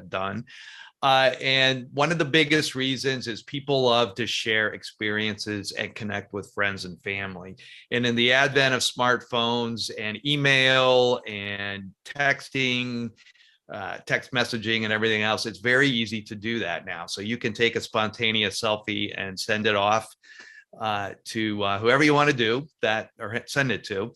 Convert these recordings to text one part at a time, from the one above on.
done. And one of the biggest reasons is people love to share experiences and connect with friends and family. And in the advent of smartphones and email and texting, text messaging and everything else, it's very easy to do that now. So you can take a spontaneous selfie and send it off to whoever you want to do that, or send it to.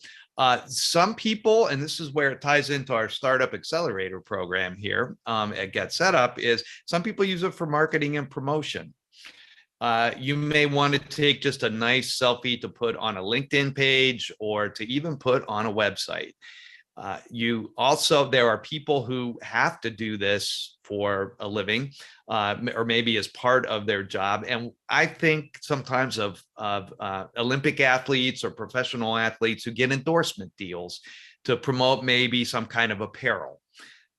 Some people, and this is where it ties into our startup accelerator program here at GetSetUp, is some people use it for marketing and promotion. You may want to take just a nice selfie to put on a LinkedIn page or to even put on a website. There are people who have to do this for a living, or maybe as part of their job. And I think sometimes of Olympic athletes or professional athletes who get endorsement deals to promote maybe some kind of apparel.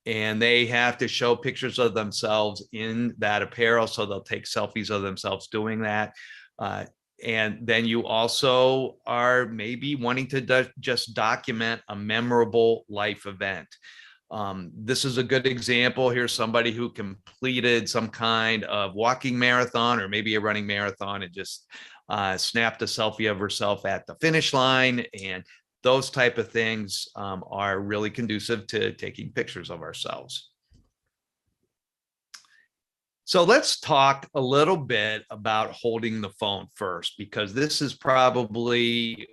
And they have to show pictures of themselves in that apparel. So they'll take selfies of themselves doing that. And then you also are maybe wanting to just document a memorable life event. This is a good example. Here's somebody who completed some kind of walking marathon or maybe a running marathon and just snapped a selfie of herself at the finish line. And those type of things are really conducive to taking pictures of ourselves. So let's talk a little bit about holding the phone first, because this is probably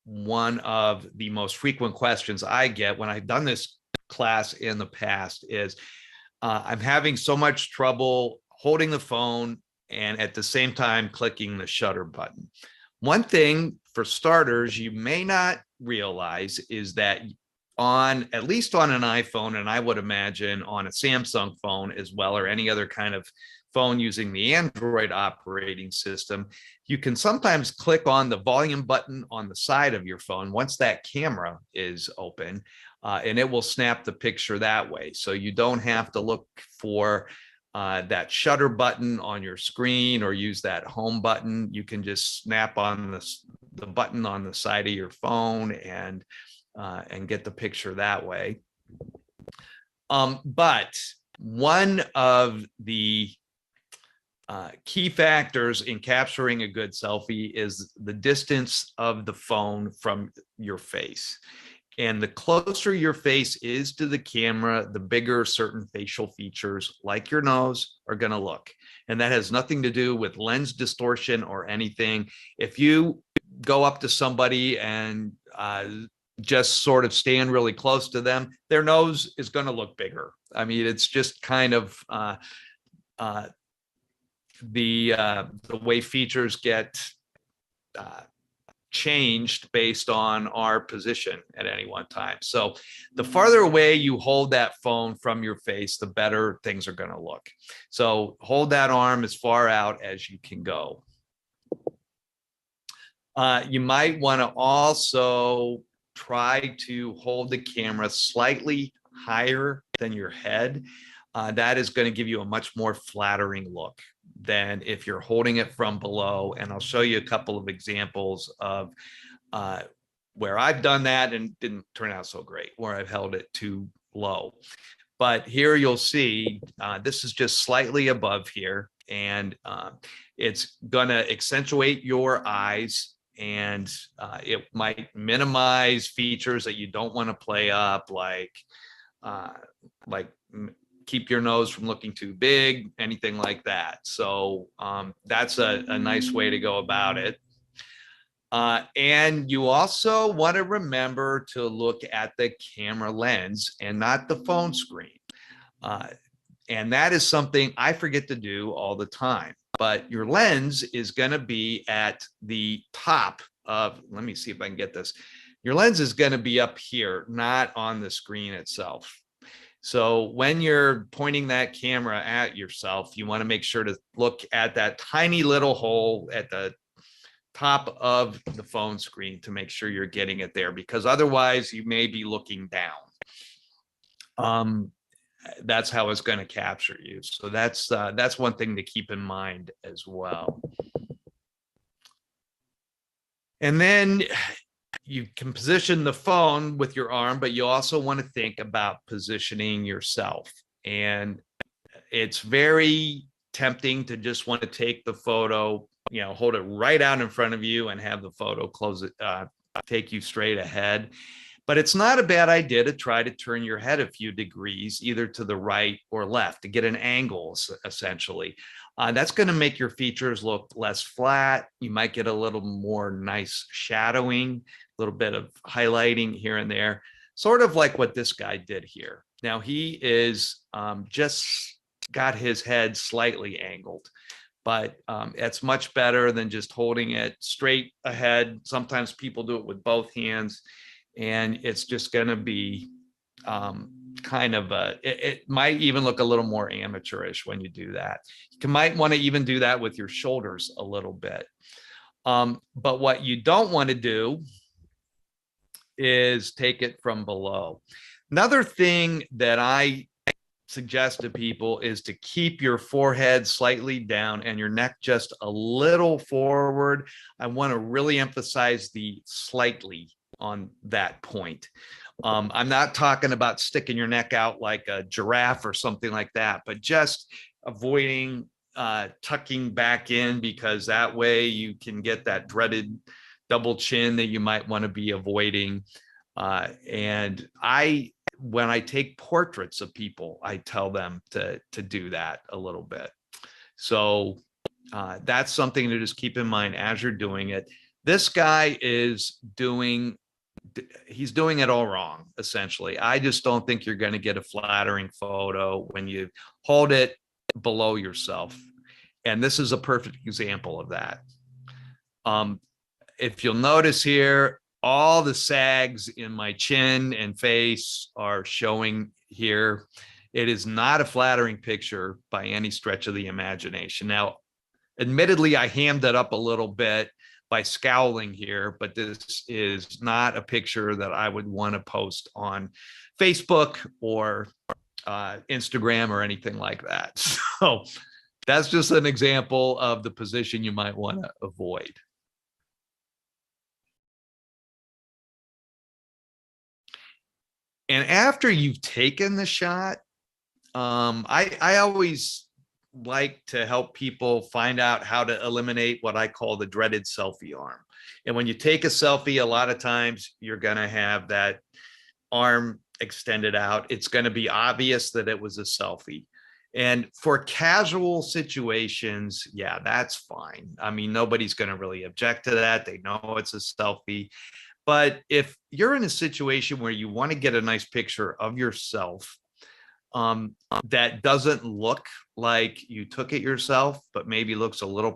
one of the most frequent questions I get when I've done this class in the past is I'm having so much trouble holding the phone and at the same time clicking the shutter button. One thing for starters you may not realize is that at least on an iPhone, and I would imagine on a Samsung phone as well, or any other kind of phone using the Android operating system, you can sometimes click on the volume button on the side of your phone once that camera is open, and it will snap the picture that way. So you don't have to look for that shutter button on your screen or use that home button. You can just snap on the button on the side of your phone and get the picture that way. But one of the key factors in capturing a good selfie is the distance of the phone from your face. And the closer your face is to the camera, the bigger certain facial features like your nose are going to look. And that has nothing to do with lens distortion or anything. If you go up to somebody and just sort of stand really close to them, their nose is going to look bigger. I mean, it's just kind of the way features get changed based on our position at any one time. So the farther away you hold that phone from your face, the better things are going to look. So hold that arm as far out as you can go. You might want to also try to hold the camera slightly higher than your head. That is going to give you a much more flattering look than if you're holding it from below. And I'll show you a couple of examples of where I've done that and didn't turn out so great, where I've held it too low. But here you'll see this is just slightly above here, and it's going to accentuate your eyes, and it might minimize features that you don't want to play up, like keep your nose from looking too big, anything like that. So that's a nice way to go about it. And you also want to remember to look at the camera lens and not the phone screen. And that is something I forget to do all the time. But your lens is going to be at the top of, let me see if I can get this. Your lens is going to be up here, not on the screen itself. So when you're pointing that camera at yourself, you want to make sure to look at that tiny little hole at the top of the phone screen to make sure you're getting it there, because otherwise you may be looking down. That's how it's going to capture you. So that's one thing to keep in mind as well. And then you can position the phone with your arm, but you also want to think about positioning yourself. And it's very tempting to just want to take the photo, hold it right out in front of you and have the photo close it, take you straight ahead. But it's not a bad idea to try to turn your head a few degrees, either to the right or left, to get an angle, essentially. That's going to make your features look less flat. You might get a little more nice shadowing, a little bit of highlighting here and there, sort of like what this guy did here. Now he is just got his head slightly angled, but it's much better than just holding it straight ahead. Sometimes people do it with both hands, and it's just going to be kind of it might even look a little more amateurish when you do that. You might want to even do that with your shoulders a little bit. But what you don't want to do is take it from below. Another thing that I suggest to people is to keep your forehead slightly down and your neck just a little forward. I want to really emphasize the slightly on that point. I'm not talking about sticking your neck out like a giraffe or something like that, but just avoiding tucking back in, because that way you can get that dreaded double chin that you might want to be avoiding. And when I take portraits of people, I tell them to do that a little bit. So that's something to just keep in mind as you're doing it. This guy is he's doing it all wrong, essentially. I just don't think you're going to get a flattering photo when you hold it below yourself. And this is a perfect example of that. If you'll notice here, all the sags in my chin and face are showing here. It is not a flattering picture by any stretch of the imagination. Now, admittedly, I hammed it up a little bit by scowling here, but this is not a picture that I would want to post on Facebook or Instagram or anything like that. So that's just an example of the position you might want to avoid. And after you've taken the shot, I always like to help people find out how to eliminate what I call the dreaded selfie arm. And when you take a selfie, a lot of times you're going to have that arm extended out. It's going to be obvious that it was a selfie. And for casual situations, yeah, that's fine. I mean, nobody's going to really object to that. They know it's a selfie. But if you're in a situation where you want to get a nice picture of yourself that doesn't look like you took it yourself, but maybe looks a little